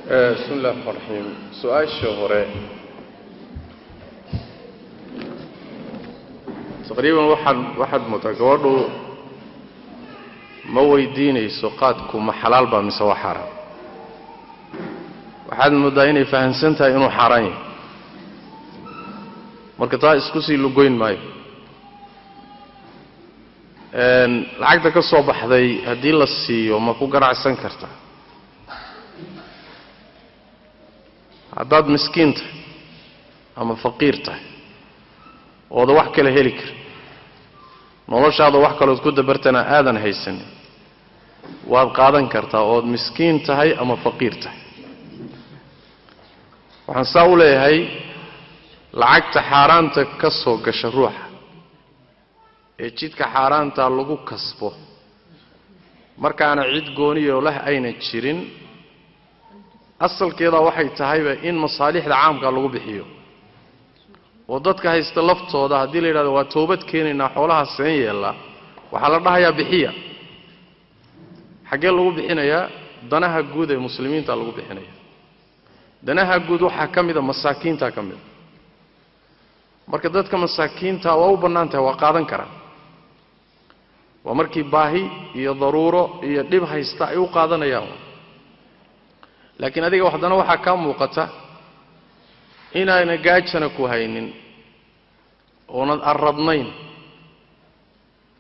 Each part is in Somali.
بسم الله الرحمن الرحيم. سؤال الشهرة تقريبا واحد متقوله ما ويديني سوقاتكم حلال بمس وحرام واحد مديني فهنسنتها إنه حرام مركزها إسكوسي لجوين ماي العقد كالصباح ذي هدي للسي وما كو قرع السنكرته haddaad miskiin tahay ama faqiir tahay ooda wax kale heli kar noloshaada wax kale oo ku dabartana aadan haysan waad qaadan kartaa oo miskiin tahay ama faqiir tahay waxaan saa u leeyahay lacagta xaaraanta ka soo gasha ruuxa ee jidka xaaraanta lagu kasbo markaana cid gooniyo leh ayna jirin asalkeeda waxay tahayba in masaalixda caamka lagu bixiyo oo dadka haysta laftooda hadii la yiraahdo waa toobad keenina xoolaha seen yeela waxa la dhahayaa bixiya xagee lagu bixinayaa danaha guud ee muslimiinta lagu bixinayaa danaha guud waxa kamida masaakiinta kamida marka dadka masaakiinta waa u banaantahay waa qaadan karaan waa markii baahi iyo daruuro iyo dhib haysta ay u qaadanayaan laakiin adiga waxdana waxa ka muuqata inaana gaajana ku haynin oonad arradnayn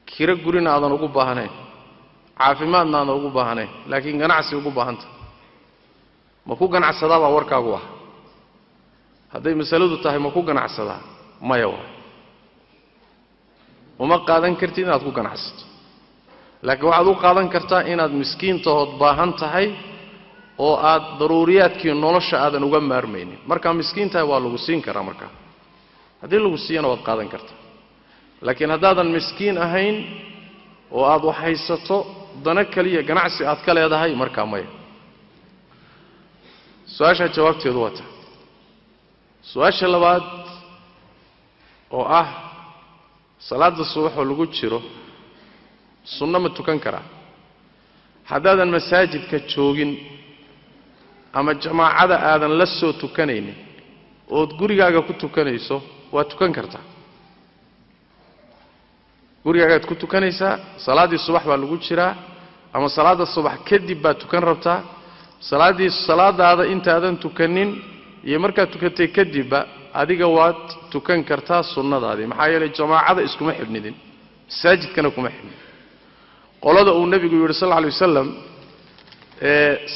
kira gurina aadan ugu baahnayn caafimaadna aadan ugu baahnayn laakiin ganacsi ugu baahanta ma ku ganacsadaa baa warkaagu ah hadday masaladu tahay ma ku ganacsadaa maya waa uma qaadan kartid inaad ku ganacsato laakiin waxaad u qaadan kartaa inaad miskiintahood baahan tahay oo aad daruuriyaadkii nolosha aadan uga maarmaynin marka miskiinta waa lagu siin karaa marka hadii lagu siiyana waad qaadan kartaa laakiin hadaadan miskiin ahayn oo aad wax haysato dana kaliya ganacsi aad ka leedahay marka maya su'aasha jawaabteedu waa taa su'aasha labaad oo ah salaada subax oo lagu jiro sunna ma tukan karaa hadaadan masaajidka joogin ama jamaacada aadan la soo tukanaynin oo gurigaaga ku tukanayso waa tukan kartaa gurigaaga ku tukanaysaa salaadii subax baa lagu jiraa ama salaada subax kadib baa tukan rabtaa salaadaada intaadan tukanin iyo markaa tukatay kadib adiga waad tukan kartaa sunnadaadii maxaa yeelay jamaacada iskuma xidhnidin masaajidkana kuma xidhin qolada uu nabigu yiri sallallahu alayhi wasallam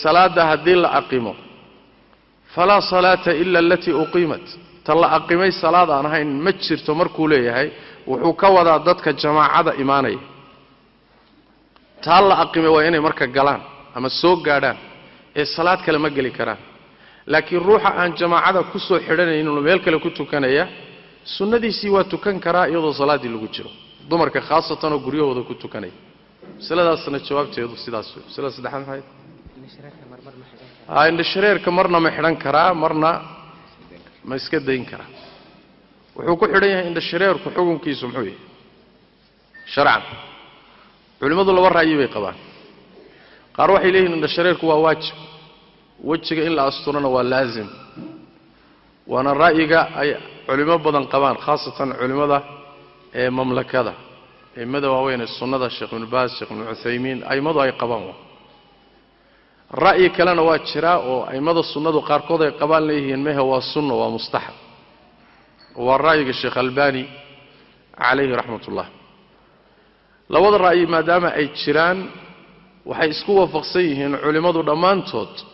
صلاة هذه لا أقيمه فلا صلاة إلا التي أقيمت تلا أقيمي صلاة أنا هاي متشر تمركولي هاي وحكوا ضدك جماعة إيمانية تلا أقيمي وين مركز جلان أما السوق قادان الصلاة كلمة قلي كران لكن روح عن جماعة كسر حرنا إنه ملك لو كنت كنايا سنة دي سوى تكن كرا يضو صلاة اللي جوجرو ضمرك خاصة وجريه وذو كنت كنايا سلا السنة شباب تيجوا سلا سدحان هاي إن الشرير كمرنا محرن كرا مرنا ما يسكدين كرا وحكوا حريه إن الشرير كحكم كيسم حوي شرعا علماء الله ورا يبي قبان قروح إليه إن الشرير كوا واجب وجهك إلا أسطورنا ولازم وأنا رأيي أي علماء بدن قبان خاصة علماء مملكة ذا ماذا وين السنة الشيخ ابن باز الشيخ ابن عثيمين أي ماذا أي قبان رأي كلنا واتشراء أي ماذا السنة قاركوض قبان ليه إنما هو السنة ومستحب والرأي الشيخ الباني عليه رحمة الله لو هذا الرأي ما دام أي تشران وحيسكوا فقصيهن علماء ضمان توت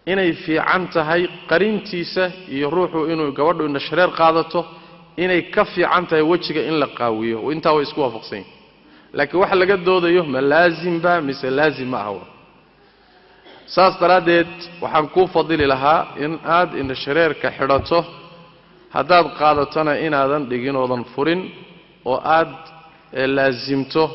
إنه في عنتهاي قرينتيسة يروحوا إنه يقولوا إن الشرير قادته إنه يكفي عنتهاي وجهك إن لقاويه وإنت هو يسكوا فقصين لكن واحد لقد دوده يهم لازم با مثل لازم ما هو ساس ترادت وحنكون فضيل لها إن الشرير كحرته هداد قادتنا إن هذا دقين وضن فرين وآد لازمته